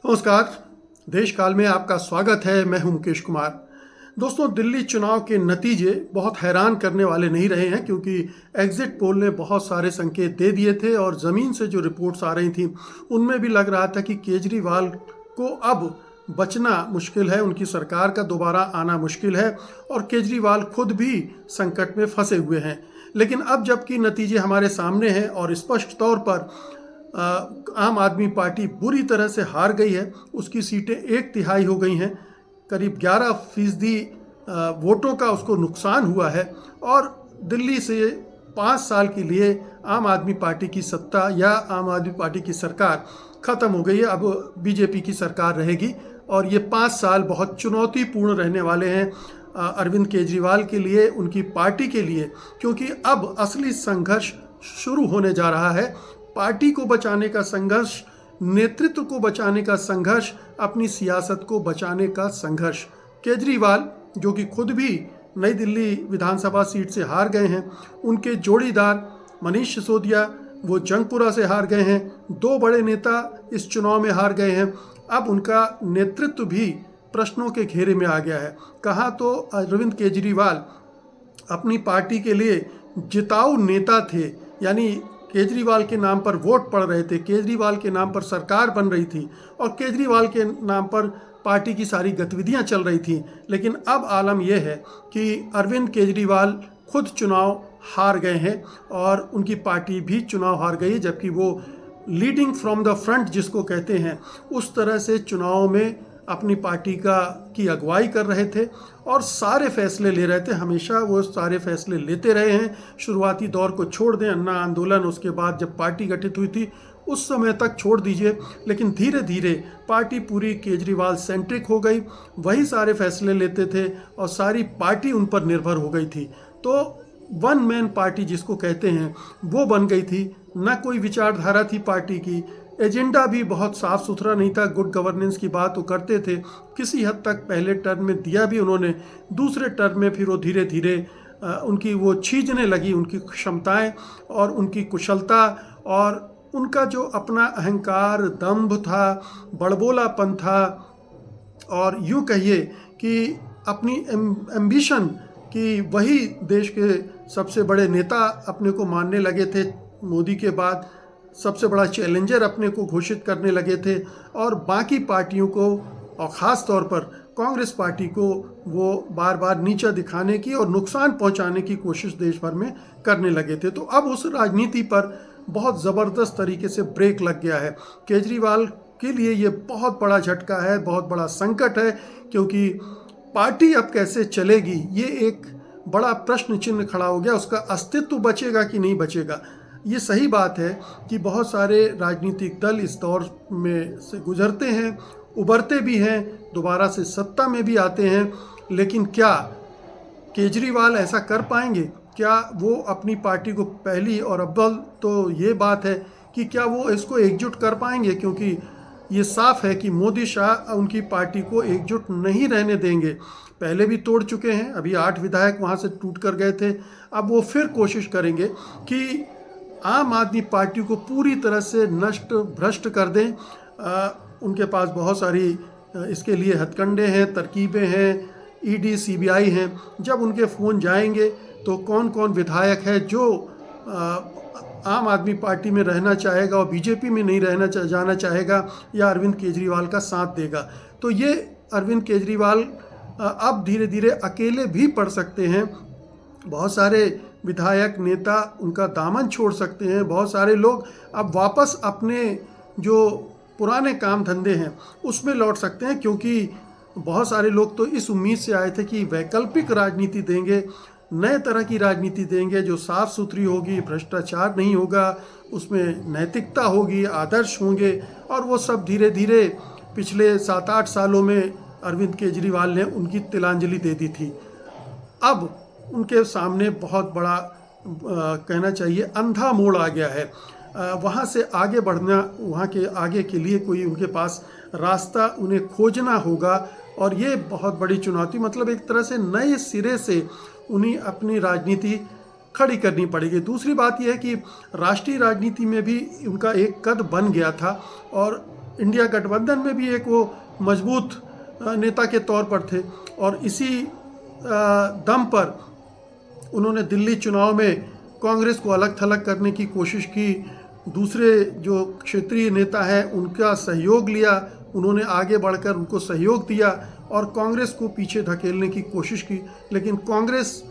नमस्कार। देश काल में आपका स्वागत है। मैं हूं मुकेश कुमार। दोस्तों, दिल्ली चुनाव के नतीजे बहुत हैरान करने वाले नहीं रहे हैं, क्योंकि एग्जिट पोल ने बहुत सारे संकेत दे दिए थे और ज़मीन से जो रिपोर्ट्स आ रही थी उनमें भी लग रहा था कि केजरीवाल को अब बचना मुश्किल है, उनकी सरकार का दोबारा आना मुश्किल है और केजरीवाल खुद भी संकट में फंसे हुए हैं। लेकिन अब जबकि नतीजे हमारे सामने हैं और स्पष्ट तौर पर आम आदमी पार्टी बुरी तरह से हार गई है, उसकी सीटें 1/3 हो गई हैं, करीब 11% वोटों का उसको नुकसान हुआ है और दिल्ली से 5 साल के लिए आम आदमी पार्टी की सत्ता या आम आदमी पार्टी की सरकार ख़त्म हो गई है। अब बीजेपी की सरकार रहेगी और ये 5 साल बहुत चुनौतीपूर्ण रहने वाले हैं अरविंद केजरीवाल के लिए, उनकी पार्टी के लिए, क्योंकि अब असली संघर्ष शुरू होने जा रहा है। पार्टी को बचाने का संघर्ष, नेतृत्व को बचाने का संघर्ष, अपनी सियासत को बचाने का संघर्ष। केजरीवाल, जो कि खुद भी नई दिल्ली विधानसभा सीट से हार गए हैं, उनके जोड़ीदार मनीष सिसोदिया वो जंगपुरा से हार गए हैं, 2 बड़े नेता इस चुनाव में हार गए हैं। अब उनका नेतृत्व भी प्रश्नों के घेरे में आ गया है। कहाँ तो अरविंद केजरीवाल अपनी पार्टी के लिए जिताऊ नेता थे, यानी केजरीवाल के नाम पर वोट पड़ रहे थे, केजरीवाल के नाम पर सरकार बन रही थी और केजरीवाल के नाम पर पार्टी की सारी गतिविधियां चल रही थी। लेकिन अब आलम यह है कि अरविंद केजरीवाल खुद चुनाव हार गए हैं और उनकी पार्टी भी चुनाव हार गई, जबकि वो लीडिंग फ्रॉम द फ्रंट जिसको कहते हैं, उस तरह से चुनाव में अपनी पार्टी की अगुवाई कर रहे थे और सारे फैसले ले रहे थे। हमेशा वो सारे फैसले लेते रहे हैं। शुरुआती दौर को छोड़ दें, अन्ना आंदोलन, उसके बाद जब पार्टी गठित हुई थी उस समय तक छोड़ दीजिए, लेकिन धीरे धीरे पार्टी पूरी केजरीवाल सेंट्रिक हो गई, वही सारे फैसले लेते थे और सारी पार्टी उन पर निर्भर हो गई थी। तो वन मैन पार्टी जिसको कहते हैं वो बन गई थी। न कोई विचारधारा थी पार्टी की, एजेंडा भी बहुत साफ सुथरा नहीं था। गुड गवर्नेंस की बात वो करते थे, किसी हद तक पहले टर्म में दिया भी उन्होंने, दूसरे टर्म में फिर वो धीरे धीरे उनकी वो छीजने लगी, उनकी क्षमताएं और उनकी कुशलता और उनका जो अपना अहंकार, दंभ था, बड़बोलापन था और यूँ कहिए कि अपनी एम्बिशन कि वही देश के सबसे बड़े नेता अपने को मानने लगे थे। मोदी के बाद सबसे बड़ा चैलेंजर अपने को घोषित करने लगे थे और बाकी पार्टियों को और ख़ास तौर पर कांग्रेस पार्टी को वो बार बार नीचा दिखाने की और नुकसान पहुंचाने की कोशिश देश भर में करने लगे थे। तो अब उस राजनीति पर बहुत ज़बरदस्त तरीके से ब्रेक लग गया है। केजरीवाल के लिए ये बहुत बड़ा झटका है, बहुत बड़ा संकट है, क्योंकि पार्टी अब कैसे चलेगी ये एक बड़ा प्रश्न चिन्ह खड़ा हो गया। उसका अस्तित्व बचेगा कि नहीं बचेगा। ये सही बात है कि बहुत सारे राजनीतिक दल इस दौर में से गुजरते हैं, उभरते भी हैं, दोबारा से सत्ता में भी आते हैं, लेकिन क्या केजरीवाल ऐसा कर पाएंगे? क्या वो अपनी पार्टी को, पहली और अव्वल तो ये बात है कि क्या वो इसको एकजुट कर पाएंगे? क्योंकि ये साफ है कि मोदी शाह उनकी पार्टी को एकजुट नहीं रहने देंगे। पहले भी तोड़ चुके हैं, अभी 8 विधायक वहाँ से टूट कर गए थे। अब वो फिर कोशिश करेंगे कि आम आदमी पार्टी को पूरी तरह से नष्ट भ्रष्ट कर दें। उनके पास बहुत सारी इसके लिए हथकंडे हैं, तरकीबें हैं, ईडी सीबीआई हैं। जब उनके फ़ोन जाएंगे तो कौन कौन विधायक है जो आम आदमी पार्टी में रहना चाहेगा और बीजेपी में नहीं जाना चाहेगा या अरविंद केजरीवाल का साथ देगा। तो ये अरविंद केजरीवाल अब धीरे धीरे अकेले भी पड़ सकते हैं। बहुत सारे विधायक, नेता उनका दामन छोड़ सकते हैं। बहुत सारे लोग अब वापस अपने जो पुराने काम धंधे हैं उसमें लौट सकते हैं, क्योंकि बहुत सारे लोग तो इस उम्मीद से आए थे कि वैकल्पिक राजनीति देंगे, नए तरह की राजनीति देंगे जो साफ़ सुथरी होगी, भ्रष्टाचार नहीं होगा, उसमें नैतिकता होगी, आदर्श होंगे। और वो सब धीरे धीरे पिछले 7-8 सालों में अरविंद केजरीवाल ने उनकी तिलांजलि दे दी थी। अब उनके सामने बहुत बड़ा कहना चाहिए अंधा मोड़ आ गया है। वहाँ से आगे बढ़ना, वहाँ के आगे के लिए कोई उनके पास रास्ता उन्हें खोजना होगा और ये बहुत बड़ी चुनौती, मतलब एक तरह से नए सिरे से उन्हें अपनी राजनीति खड़ी करनी पड़ेगी। दूसरी बात यह है कि राष्ट्रीय राजनीति में भी उनका एक कद बन गया था और इंडिया गठबंधन में भी एक वो मजबूत नेता के तौर पर थे। और इसी दम पर उन्होंने दिल्ली चुनाव में कांग्रेस को अलग थलग करने की कोशिश की। दूसरे जो क्षेत्रीय नेता है उनका सहयोग लिया, उन्होंने आगे बढ़कर उनको सहयोग दिया और कांग्रेस को पीछे धकेलने की कोशिश की। लेकिन कांग्रेस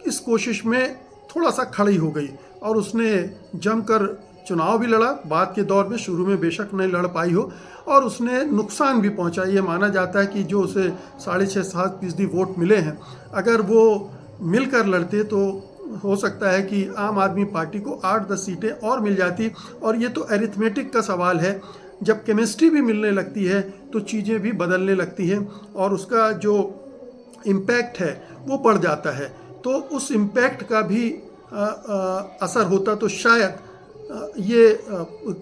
इस कोशिश में थोड़ा सा खड़ी हो गई और उसने जमकर चुनाव भी लड़ा। बाद के दौर में, शुरू में बेशक नहीं लड़ पाई हो, और उसने नुकसान भी पहुंचा। ये माना जाता है कि जो उसे 6.5-7% वोट मिले हैं, अगर वो मिलकर लड़ते तो हो सकता है कि आम आदमी पार्टी को 8-10 सीटें और मिल जाती। और ये तो अरिथमेटिक का सवाल है, जब केमिस्ट्री भी मिलने लगती है तो चीज़ें भी बदलने लगती हैं और उसका जो इम्पैक्ट है वो बढ़ जाता है। तो उस इम्पैक्ट का भी असर होता तो शायद ये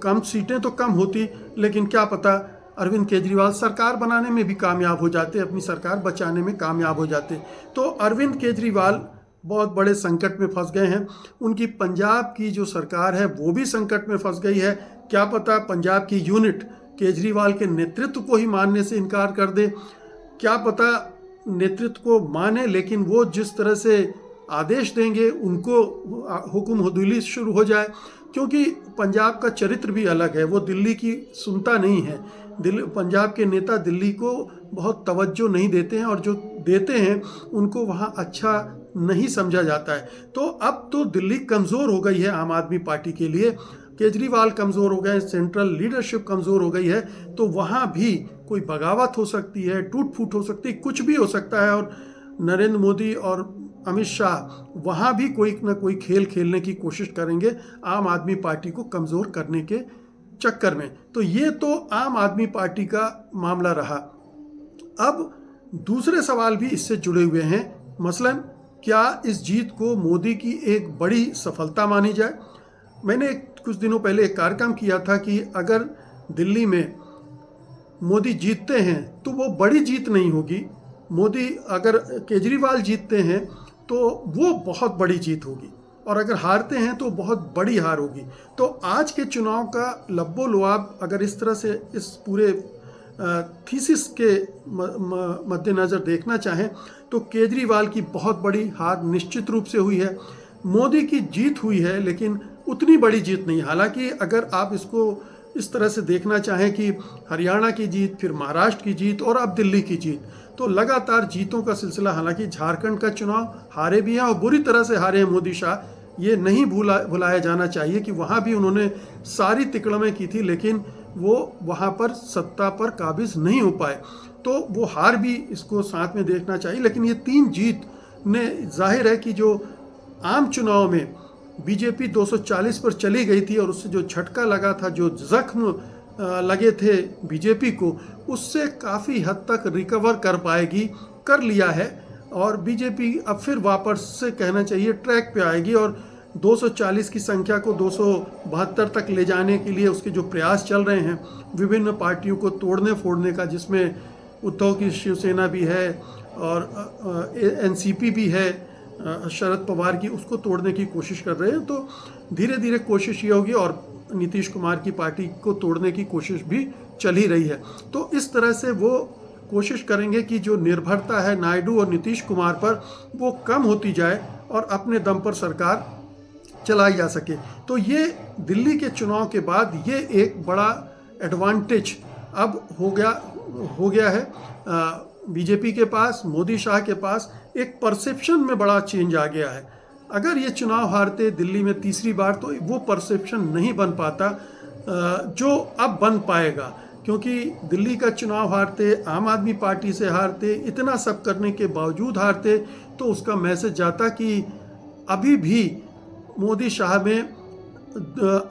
कम सीटें तो कम होती, लेकिन क्या पता अरविंद केजरीवाल सरकार बनाने में भी कामयाब हो जाते, अपनी सरकार बचाने में कामयाब हो जाते। तो अरविंद केजरीवाल बहुत बड़े संकट में फंस गए हैं। उनकी पंजाब की जो सरकार है वो भी संकट में फंस गई है। क्या पता पंजाब की यूनिट केजरीवाल के नेतृत्व को ही मानने से इनकार कर दे। क्या पता नेतृत्व को माने, लेकिन वो जिस तरह से आदेश देंगे उनको हुक्म हुदूली शुरू हो जाए। क्योंकि पंजाब का चरित्र भी अलग है, वो दिल्ली की सुनता नहीं है। पंजाब के नेता दिल्ली को बहुत तवज्जो नहीं देते हैं और जो देते हैं उनको वहाँ अच्छा नहीं समझा जाता है। तो अब तो दिल्ली कमज़ोर हो गई है आम आदमी पार्टी के लिए। केजरीवाल कमज़ोर हो गए, सेंट्रल लीडरशिप कमज़ोर हो गई है, तो वहाँ भी कोई बगावत हो सकती है, टूट फूट हो सकती है, कुछ भी हो सकता है। और नरेंद्र मोदी और अमित शाह वहाँ भी कोई ना कोई खेल खेलने की कोशिश करेंगे आम आदमी पार्टी को कमज़ोर करने के चक्कर में। तो ये तो आम आदमी पार्टी का मामला रहा। अब दूसरे सवाल भी इससे जुड़े हुए हैं। मसलन क्या इस जीत को मोदी की एक बड़ी सफलता मानी जाए? मैंने कुछ दिनों पहले एक कार्यक्रम किया था कि अगर दिल्ली में मोदी जीतते हैं तो वो बड़ी जीत नहीं होगी। मोदी अगर केजरीवाल जीतते हैं तो वो बहुत बड़ी जीत होगी, और अगर हारते हैं तो बहुत बड़ी हार होगी। तो आज के चुनाव का लब्बो लुआब अगर इस तरह से इस पूरे थीसिस के मद्देनज़र देखना चाहें तो केजरीवाल की बहुत बड़ी हार निश्चित रूप से हुई है। मोदी की जीत हुई है लेकिन उतनी बड़ी जीत नहीं। हालांकि अगर आप इसको इस तरह से देखना चाहें कि हरियाणा की जीत, फिर महाराष्ट्र की जीत और अब दिल्ली की जीत, तो लगातार जीतों का सिलसिला। हालांकि झारखंड का चुनाव हारे भी हैं और बुरी तरह से हारे हैं मोदी शाह, ये नहीं भुलाया जाना चाहिए कि वहाँ भी उन्होंने सारी तिकड़में की थी, लेकिन वो वहाँ पर सत्ता पर काबिज नहीं हो पाए। तो वो हार भी इसको साथ में देखना चाहिए। लेकिन ये 3 जीत ने जाहिर है कि जो आम चुनाव में बीजेपी 240 पर चली गई थी और उससे जो झटका लगा था, जो जख्म लगे थे बीजेपी को, उससे काफ़ी हद तक रिकवर कर पाएगी, कर लिया है। और बीजेपी अब फिर वापस से कहना चाहिए ट्रैक पे आएगी और 240 की संख्या को 272 तक ले जाने के लिए उसके जो प्रयास चल रहे हैं विभिन्न पार्टियों को तोड़ने फोड़ने का, जिसमें उद्धव की शिवसेना भी है और एनसीपी भी है, शरद पवार की, उसको तोड़ने की कोशिश कर रहे हैं। तो धीरे धीरे कोशिश ये होगी और नीतीश कुमार की पार्टी को तोड़ने की कोशिश भी चल ही रही है। तो इस तरह से वो कोशिश करेंगे कि जो निर्भरता है नायडू और नीतीश कुमार पर वो कम होती जाए और अपने दम पर सरकार चलाई जा सके। तो ये दिल्ली के चुनाव के बाद ये एक बड़ा एडवांटेज अब हो गया है बीजेपी के पास, मोदी शाह के पास। एक परसेप्शन में बड़ा चेंज आ गया है। अगर ये चुनाव हारते दिल्ली में तीसरी बार तो वो परसेप्शन नहीं बन पाता जो अब बन पाएगा, क्योंकि दिल्ली का चुनाव हारते, आम आदमी पार्टी से हारते, इतना सब करने के बावजूद हारते, तो उसका मैसेज जाता कि अभी भी मोदी शाह में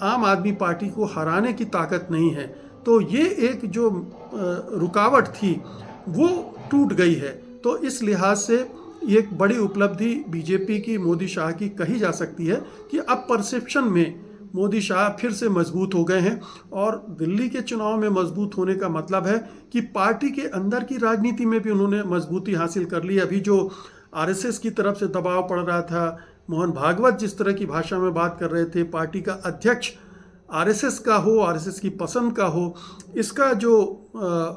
आम आदमी पार्टी को हराने की ताकत नहीं है। तो ये एक जो रुकावट थी वो टूट गई है। तो इस लिहाज से ये एक बड़ी उपलब्धि बीजेपी की, मोदी शाह की कही जा सकती है कि अब परसेप्शन में मोदी शाह फिर से मजबूत हो गए हैं। और दिल्ली के चुनाव में मजबूत होने का मतलब है कि पार्टी के अंदर की राजनीति में भी उन्होंने मजबूती हासिल कर ली। अभी जो आरएसएस की तरफ से दबाव पड़ रहा था, मोहन भागवत जिस तरह की भाषा में बात कर रहे थे, पार्टी का अध्यक्ष आरएसएस का हो, आरएसएस की पसंद का हो, इसका जो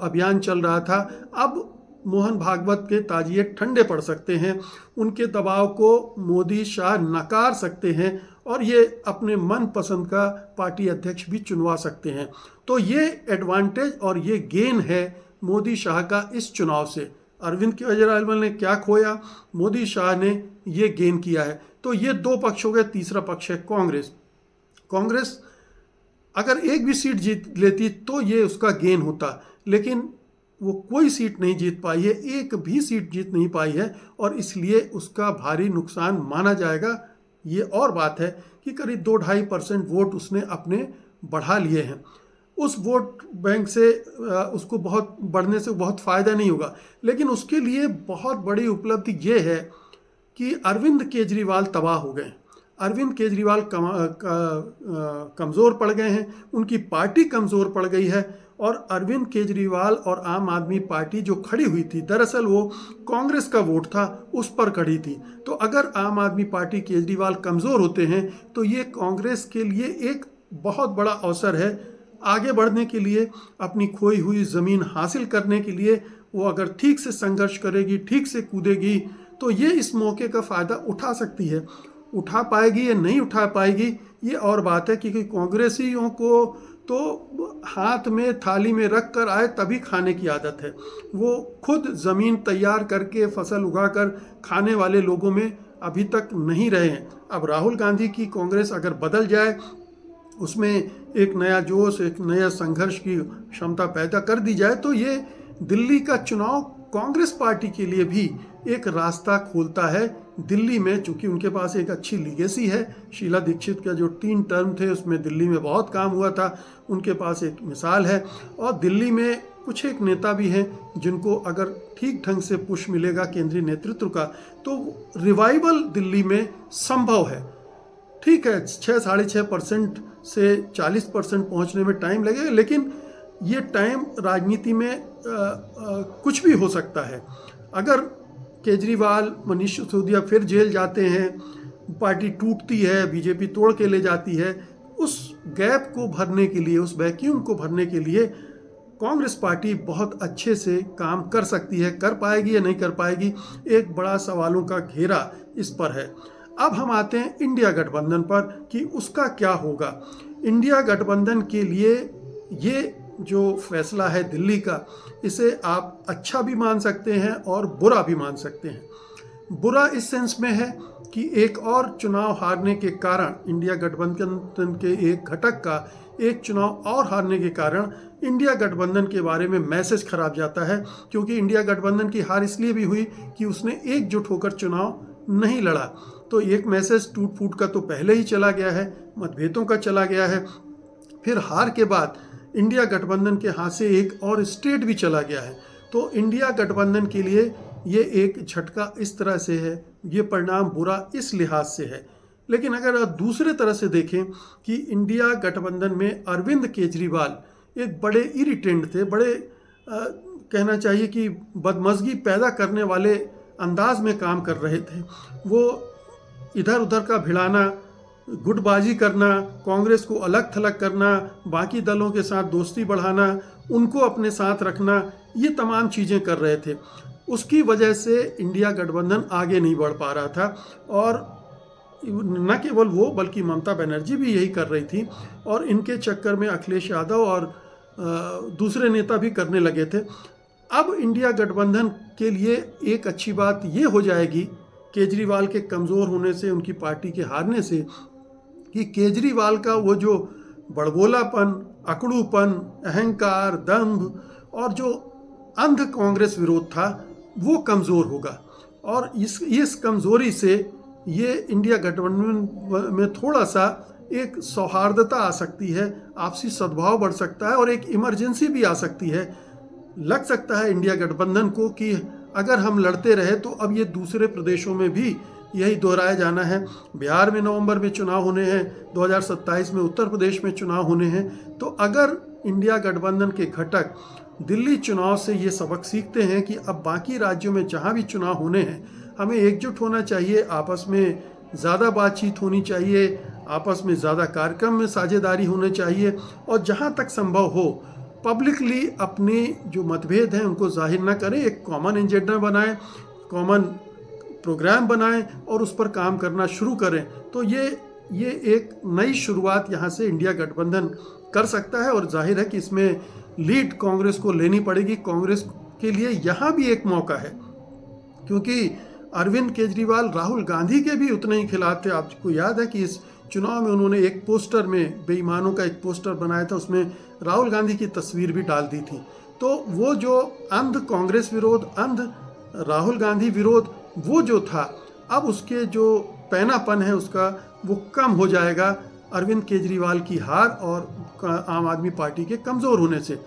अभियान चल रहा था, अब मोहन भागवत के ताजिए ठंडे पड़ सकते हैं। उनके दबाव को मोदी शाह नकार सकते हैं और ये अपने मन पसंद का पार्टी अध्यक्ष भी चुनवा सकते हैं। तो ये एडवांटेज और ये गेन है मोदी शाह का इस चुनाव से। अरविंद केजरीवाल ने क्या खोया, मोदी शाह ने ये गेन किया है। तो ये दो पक्ष हो गए। तीसरा पक्ष है कांग्रेस। कांग्रेस अगर एक भी सीट जीत लेती तो ये उसका गेन होता, लेकिन वो कोई सीट नहीं जीत पाई है, एक भी सीट जीत नहीं पाई है और इसलिए उसका भारी नुकसान माना जाएगा। ये और बात है कि करीब 2-2.5% वोट उसने अपने बढ़ा लिए हैं। उस वोट बैंक से उसको बहुत बढ़ने से बहुत फ़ायदा नहीं होगा, लेकिन उसके लिए बहुत बड़ी उपलब्धि ये है कि अरविंद केजरीवाल तबाह हो गए। अरविंद केजरीवाल कमज़ोर पड़ गए हैं, उनकी पार्टी कमज़ोर पड़ गई है और अरविंद केजरीवाल और आम आदमी पार्टी जो खड़ी हुई थी, दरअसल वो कांग्रेस का वोट था, उस पर खड़ी थी। तो अगर आम आदमी पार्टी, केजरीवाल कमज़ोर होते हैं तो ये कांग्रेस के लिए एक बहुत बड़ा अवसर है आगे बढ़ने के लिए, अपनी खोई हुई ज़मीन हासिल करने के लिए। वो अगर ठीक से संघर्ष करेगी, ठीक से कूदेगी, तो ये इस मौके का फ़ायदा उठा सकती है। उठा पाएगी या नहीं उठा पाएगी ये और बात है, क्योंकि कांग्रेसियों को तो हाथ में थाली में रख कर आए तभी खाने की आदत है। वो खुद ज़मीन तैयार करके फसल उगाकर खाने वाले लोगों में अभी तक नहीं रहे हैं। अब राहुल गांधी की कांग्रेस अगर बदल जाए, उसमें एक नया जोश, एक नया संघर्ष की क्षमता पैदा कर दी जाए, तो ये दिल्ली का चुनाव कांग्रेस पार्टी के लिए भी एक रास्ता खोलता है दिल्ली में, चूँकि उनके पास एक अच्छी लीगेसी है। शीला दीक्षित का जो 3 टर्म थे उसमें दिल्ली में बहुत काम हुआ था, उनके पास एक मिसाल है। और दिल्ली में कुछ एक नेता भी हैं जिनको अगर ठीक ढंग से पुश मिलेगा केंद्रीय नेतृत्व का, तो रिवाइवल दिल्ली में संभव है। ठीक है, 6-6.5% से 40% पहुंचने में टाइम लगेगा, लेकिन ये टाइम राजनीति में कुछ भी हो सकता है। अगर केजरीवाल, मनीष सिसोदिया फिर जेल जाते हैं, पार्टी टूटती है, बीजेपी तोड़ के ले जाती है, उस गैप को भरने के लिए, उस वैक्यूम को भरने के लिए कांग्रेस पार्टी बहुत अच्छे से काम कर सकती है। कर पाएगी या नहीं कर पाएगी, एक बड़ा सवालों का घेरा इस पर है। अब हम आते हैं इंडिया गठबंधन पर कि उसका क्या होगा। इंडिया गठबंधन के लिए ये जो फैसला है दिल्ली का, इसे आप अच्छा भी मान सकते हैं और बुरा भी मान सकते हैं। बुरा इस सेंस में है कि एक और चुनाव हारने के कारण, इंडिया गठबंधन के एक घटक का एक चुनाव और हारने के कारण इंडिया गठबंधन के बारे में मैसेज खराब जाता है। क्योंकि इंडिया गठबंधन की हार इसलिए भी हुई कि उसने एकजुट होकर चुनाव नहीं लड़ा। तो एक मैसेज टूट फूट का तो पहले ही चला गया है, मतभेदों का चला गया है। फिर हार के बाद इंडिया गठबंधन के हाथ से एक और स्टेट भी चला गया है। तो इंडिया गठबंधन के लिए ये एक झटका इस तरह से है, ये परिणाम बुरा इस लिहाज से है। लेकिन अगर आप दूसरे तरह से देखें कि इंडिया गठबंधन में अरविंद केजरीवाल एक बड़े इरिटेंट थे, बड़े कहना चाहिए कि बदमज़गी पैदा करने वाले अंदाज में काम कर रहे थे। वो इधर उधर का भिड़ाना, गुटबाजी करना, कांग्रेस को अलग थलग करना, बाकी दलों के साथ दोस्ती बढ़ाना, उनको अपने साथ रखना, ये तमाम चीज़ें कर रहे थे। उसकी वजह से इंडिया गठबंधन आगे नहीं बढ़ पा रहा था। और न केवल वो, बल्कि ममता बनर्जी भी यही कर रही थी और इनके चक्कर में अखिलेश यादव और दूसरे नेता भी करने लगे थे। अब इंडिया गठबंधन के लिए एक अच्छी बात ये हो जाएगी केजरीवाल के कमज़ोर होने से, उनकी पार्टी के हारने से, कि केजरीवाल का वो जो बड़बोलापन, अकड़ूपन, अहंकार, दंभ और जो अंध कांग्रेस विरोध था वो कमज़ोर होगा। और इस कमज़ोरी से ये इंडिया गठबंधन में थोड़ा सा एक सौहार्दता आ सकती है, आपसी सद्भाव बढ़ सकता है और एक इमरजेंसी भी आ सकती है। लग सकता है इंडिया गठबंधन को कि अगर हम लड़ते रहे तो अब ये दूसरे प्रदेशों में भी यही दोहराया जाना है। बिहार में नवंबर में चुनाव होने हैं, 2027 में उत्तर प्रदेश में चुनाव होने हैं। तो अगर इंडिया गठबंधन के घटक दिल्ली चुनाव से ये सबक सीखते हैं कि अब बाकी राज्यों में जहाँ भी चुनाव होने हैं हमें एकजुट होना चाहिए, आपस में ज़्यादा बातचीत होनी चाहिए, आपस में ज़्यादा कार्यक्रम में साझेदारी होनी चाहिए और जहाँ तक संभव हो पब्लिकली अपने जो मतभेद हैं उनको जाहिर ना करें, एक कॉमन एजेंडा बनाएं, कॉमन प्रोग्राम बनाएं और उस पर काम करना शुरू करें। तो ये एक नई शुरुआत यहाँ से इंडिया गठबंधन कर सकता है और जाहिर है कि इसमें लीड कांग्रेस को लेनी पड़ेगी। कांग्रेस के लिए यहाँ भी एक मौका है, क्योंकि अरविंद केजरीवाल राहुल गांधी के भी उतने ही खिलाफ थे। आपको याद है कि इस चुनाव में उन्होंने एक पोस्टर में बेईमानों का एक पोस्टर बनाया था, उसमें राहुल गांधी की तस्वीर भी डाल दी थी। तो वो जो अंध कांग्रेस विरोध, अंध राहुल गांधी विरोध वो जो था, अब उसके जो पैनापन है उसका वो कम हो जाएगा अरविंद केजरीवाल की हार और आम आदमी पार्टी के कमज़ोर होने से।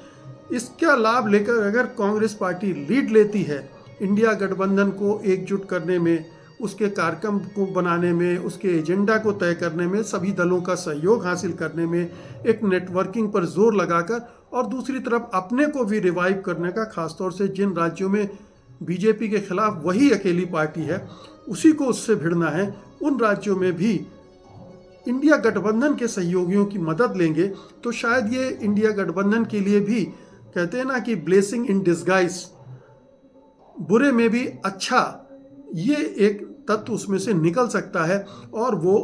इसका लाभ लेकर अगर कांग्रेस पार्टी लीड लेती है इंडिया गठबंधन को एकजुट करने में, उसके कार्यक्रम को बनाने में, उसके एजेंडा को तय करने में, सभी दलों का सहयोग हासिल करने में, एक नेटवर्किंग पर जोर लगाकर, और दूसरी तरफ अपने को भी रिवाइव करने का, खासतौर से जिन राज्यों में बीजेपी के खिलाफ वही अकेली पार्टी है उसी को उससे भिड़ना है, उन राज्यों में भी इंडिया गठबंधन के सहयोगियों की मदद लेंगे तो शायद ये इंडिया गठबंधन के लिए भी, कहते हैं ना कि ब्लेसिंग इन डिस्गाइज, बुरे में भी अच्छा, ये एक तत्व उसमें से निकल सकता है और वो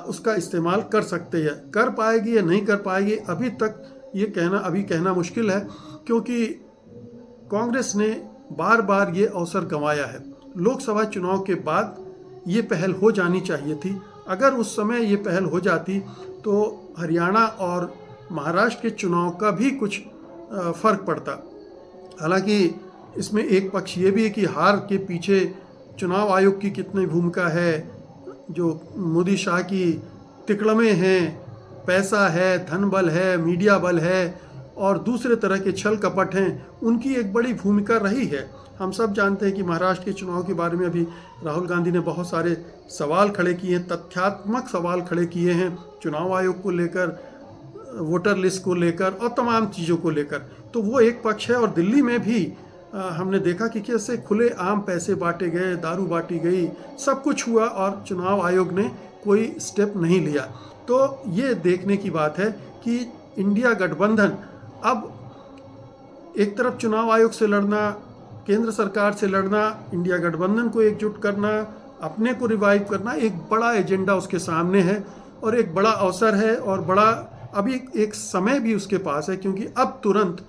उसका इस्तेमाल कर सकते हैं। कर पाएगी या नहीं कर पाएगी अभी तक ये कहना मुश्किल है, क्योंकि कांग्रेस ने बार बार ये अवसर गंवाया है। लोकसभा चुनाव के बाद ये पहल हो जानी चाहिए थी। अगर उस समय ये पहल हो जाती तो हरियाणा और महाराष्ट्र के चुनाव का भी कुछ फ़र्क पड़ता। हालांकि इसमें एक पक्ष ये भी है कि हार के पीछे चुनाव आयोग की कितनी भूमिका है, जो मोदी शाह की तिकड़में हैं, पैसा है, धन बल है, मीडिया बल है और दूसरे तरह के छल कपट हैं, उनकी एक बड़ी भूमिका रही है। हम सब जानते हैं कि महाराष्ट्र के चुनाव के बारे में अभी राहुल गांधी ने बहुत सारे सवाल खड़े किए हैं, तथ्यात्मक सवाल खड़े किए हैं चुनाव आयोग को लेकर, वोटर लिस्ट को लेकर और तमाम चीज़ों को लेकर। तो वो एक पक्ष है। और दिल्ली में भी हमने देखा कि कैसे खुले आम पैसे बांटे गए, दारू बांटी गई, सब कुछ हुआ और चुनाव आयोग ने कोई स्टेप नहीं लिया। तो ये देखने की बात है कि इंडिया गठबंधन अब एक तरफ चुनाव आयोग से लड़ना, केंद्र सरकार से लड़ना, इंडिया गठबंधन को एकजुट करना, अपने को रिवाइव करना, एक बड़ा एजेंडा उसके सामने है और एक बड़ा अवसर है और बड़ा अभी एक समय भी उसके पास है, क्योंकि अब तुरंत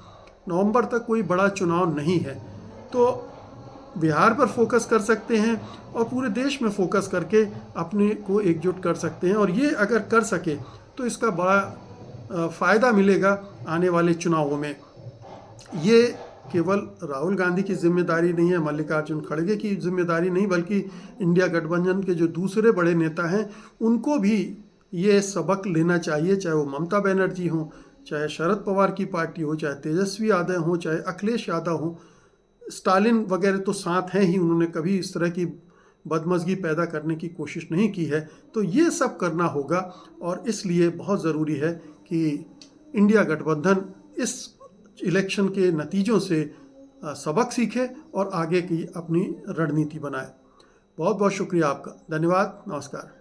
नवंबर तक कोई बड़ा चुनाव नहीं है। तो बिहार पर फोकस कर सकते हैं और पूरे देश में फोकस करके अपने को एकजुट कर सकते हैं, और ये अगर कर सके तो इसका बड़ा फ़ायदा मिलेगा आने वाले चुनावों में। ये केवल राहुल गांधी की जिम्मेदारी नहीं है, मल्लिकार्जुन खड़गे की जिम्मेदारी नहीं, बल्कि इंडिया गठबंधन के जो दूसरे बड़े नेता हैं उनको भी ये सबक लेना चाहिए, चाहे वो ममता बनर्जी हों, चाहे शरद पवार की पार्टी हो, चाहे तेजस्वी यादव हों, चाहे अखिलेश यादव हों, स्टालिन वगैरह तो साथ हैं ही, उन्होंने कभी इस तरह की बदमज़गी पैदा करने की कोशिश नहीं की है। तो ये सब करना होगा और इसलिए बहुत ज़रूरी है कि इंडिया गठबंधन इस इलेक्शन के नतीजों से सबक सीखे और आगे की अपनी रणनीति बनाए। बहुत बहुत शुक्रिया आपका, धन्यवाद, नमस्कार।